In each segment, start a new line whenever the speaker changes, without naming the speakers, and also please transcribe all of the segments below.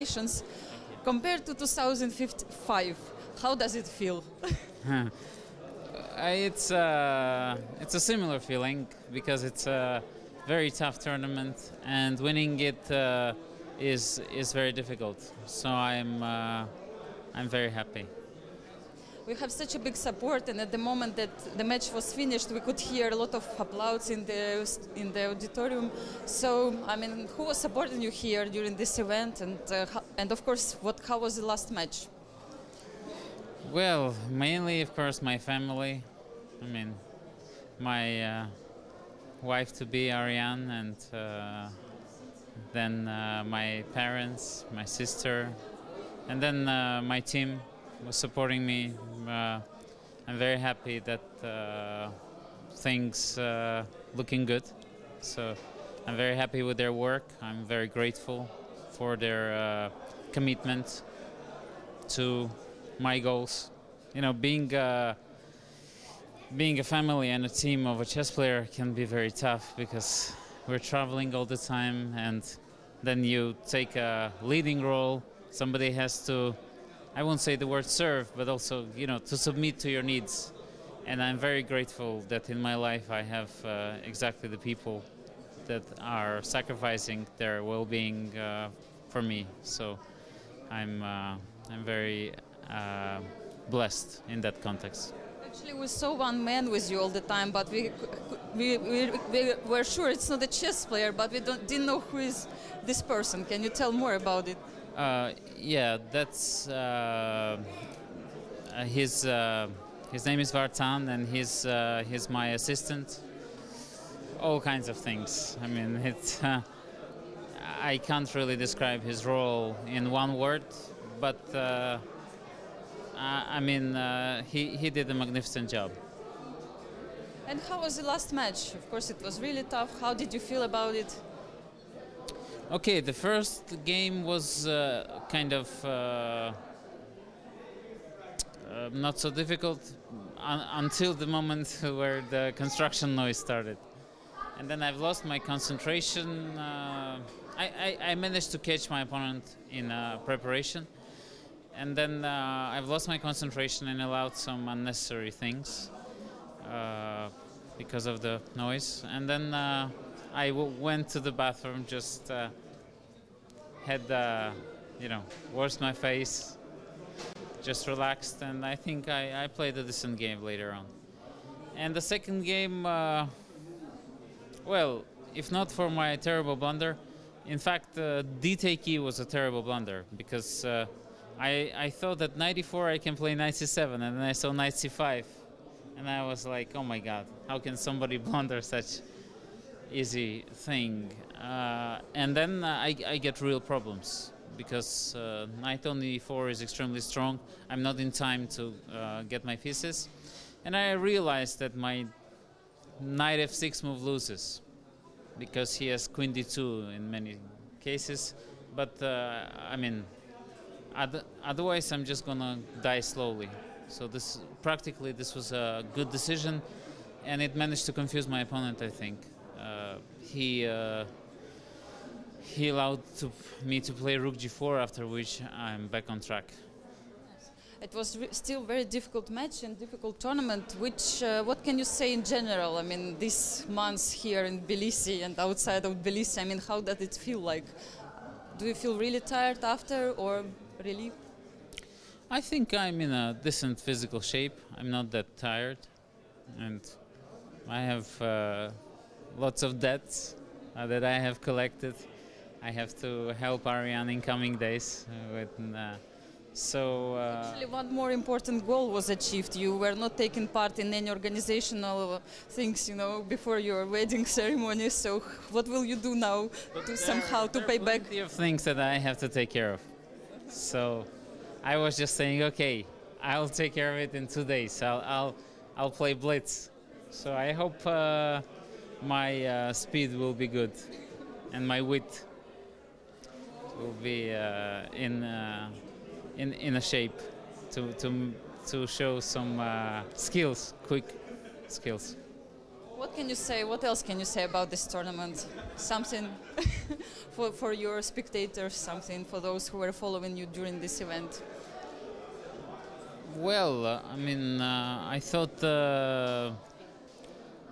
Congratulations. Compared to 2005, how does it feel?
It's a similar feeling because it's a very tough tournament and winning it is very difficult. So I'm very happy.
We have such a big support, and at the moment that the match was finished, we could hear a lot of applause in the auditorium. So, I mean, who was supporting you here during this event, and of course, how was the last match?
Well, mainly, of course, my family. I mean, my wife-to-be Ariane, and then my parents, my sister, and then my team was supporting me. I'm very happy that things looking good. So I'm very happy with their work. I'm very grateful for their commitment to my goals. You know, being a family and a team of a chess player can be very tough because we're traveling all the time, and then you take a leading role. Somebody has to, I won't say the word serve, but also, you know, to submit to your needs. And I'm very grateful that in my life I have exactly the people that are sacrificing their well-being for me. So I'm very blessed in that context.
Actually, we saw one man with you all the time, but we were sure it's not a chess player, but we didn't know who is this person. Can you tell more about it?
Yeah, that's his name is Vartan, and he's my assistant. All kinds of things. I mean, it's I can't really describe his role in one word, but I mean, he did a magnificent job.
And how was the last match? Of course, it was really tough. How did you feel about it?
Okay, the first game was kind of not so difficult until the moment where the construction noise started. And then I've lost my concentration. I managed to catch my opponent in preparation. And then I've lost my concentration and allowed some unnecessary things because of the noise. And then I went to the bathroom, just had, you know, washed my face, just relaxed, and I think I played a decent game later on. And the second game, well, if not for my terrible blunder, in fact, d-take e was a terrible blunder, because I thought that knight e4 I can play knight c7, and then I saw knight c5, and I was like, oh my god, how can somebody blunder such easy thing? And then I get real problems, because knight on e4 is extremely strong. I'm not in time to get my pieces, and I realized that my knight f6 move loses, because he has queen d2 in many cases. But I mean, otherwise I'm just gonna die slowly. So this was a good decision, and it managed to confuse my opponent, I think. He allowed me to play rook g4, after which I'm back on track.
It was still very difficult match and difficult tournament. What can you say in general? I mean, these months here in Tbilisi and outside of Tbilisi, I mean, how does it feel like? Do you feel really tired after, or relieved?
I think I'm in a decent physical shape. I'm not that tired, and I have lots of debts that I have collected. I have to help Ariane in coming days with.
Actually, one more important goal was achieved. You were not taking part in any organizational things, you know, before your wedding ceremony. So, what will you do now to somehow to pay back?
Plenty of things that I have to take care of. So, I was just saying, okay, I'll take care of it in 2 days. I'll play blitz. So I hope my speed will be good, and my wit will be in a shape to show some skills, quick skills.
What can you say? What else can you say about this tournament? Something for your spectators, something for those who were following you during this event.
Well, I mean, I thought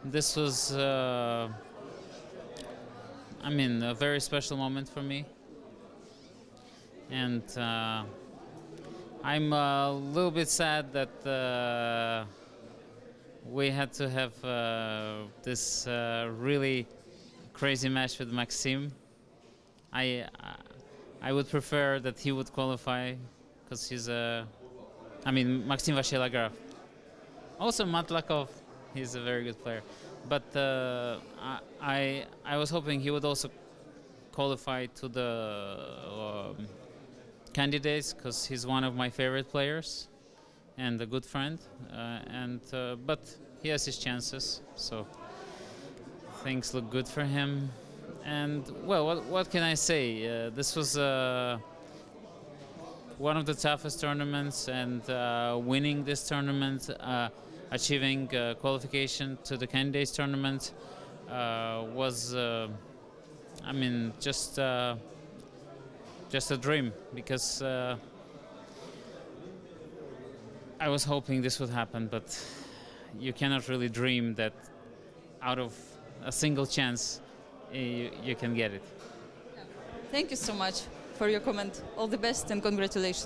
this was, I mean, a very special moment for me, and I'm a little bit sad that we had to have this really crazy match with Maxim. I would prefer that he would qualify because he's a. I mean, Maxim Vachilagraf. Also Matlakov, he's a very good player. But I was hoping he would also qualify to the candidates because he's one of my favorite players and a good friend. But he has his chances, so things look good for him. And well, what can I say? This was one of the toughest tournaments, and winning this tournament, achieving qualification to the candidates tournament was, I mean, just a dream, because I was hoping this would happen, but you cannot really dream that out of a single chance you can get it.
Thank you so much for your comment. All the best and congratulations.